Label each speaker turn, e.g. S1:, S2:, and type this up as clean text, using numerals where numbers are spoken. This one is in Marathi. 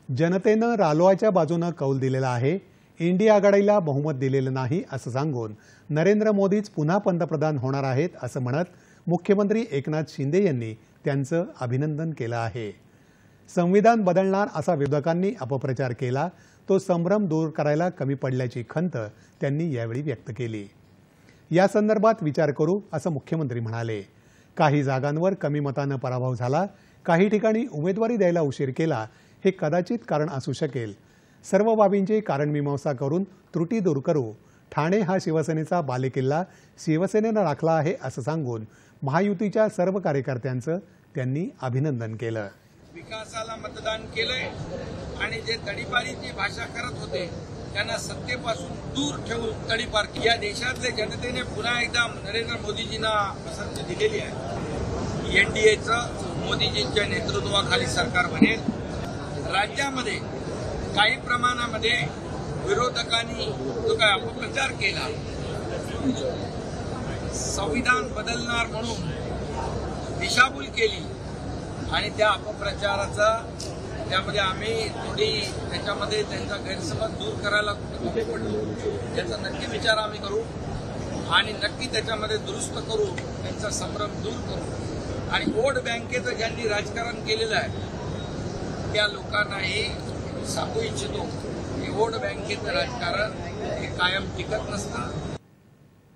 S1: जनतेनं रालोआच्या बाजूनं कौल दिलेला आहे. इंडिया आघाडीला बहुमत दिलेलं नाही असं सांगून नरेंद्र मोदीच पुन्हा पंतप्रधान होणार आहेत असं म्हणत मुख्यमंत्री एकनाथ शिंदे यांनी त्यांचं अभिनंदन केलं आहे. संविधान बदलणार असा विरोधकांनी अपप्रचार केला. तो संभ्रम दूर करायला कमी पडल्याची खंत त्यांनी यावेळी व्यक्त केली. या संदर्भात विचार करू असं मुख्यमंत्री म्हणाले. काही जागांवर कमी मतानं पराभव झाला, काही ठिकाणी उमेदवारी द्यायला उशीर केला, हे कदाचित कारण असू शकेल. सर्व बाबींची कारणमीमांसा करून त्रुटी दूर करू. ठाणे हा शिवसेनेचा बालेकिल्ला शिवसेनेनं राखला आहे असं सांगून महायुतीच्या सर्व कार्यकर्त्यांचं त्यांनी अभिनंदन केलं.
S2: विकासाला मतदान केलंय आणि जे तडीपारीची भाषा करत होते त्यांना सत्तेपासून दूर ठेवून तडीपार या देशातल्या जनतेने पुन्हा एकदा नरेंद्र मोदीजींना पसंती दिलेली आहे. एनडीएचं मोदीजींच्या नेतृत्वाखाली सरकार बनेल. राज्यामध्ये काही प्रमाणामध्ये विरोधकांनी जो काय अपप्रचार केला, संविधान बदलणार म्हणून दिशाभूल केली आणि त्या अपप्रचाराचा त्यामध्ये आम्ही थोडी त्याच्यामध्ये त्यांचा गैरसमज दूर करायला कमी पडलो. याचा नक्की विचार आम्ही करू आणि नक्की त्याच्यामध्ये दुरुस्त करू, त्यांचा संभ्रम दूर करू आणि वोट बँकेचं ज्यांनी राजकारण केलेलं आहे त्या लोकांनाही सांगू इच्छितो की वोट बँकेचं राजकारण हे कायम टिकत नसतं.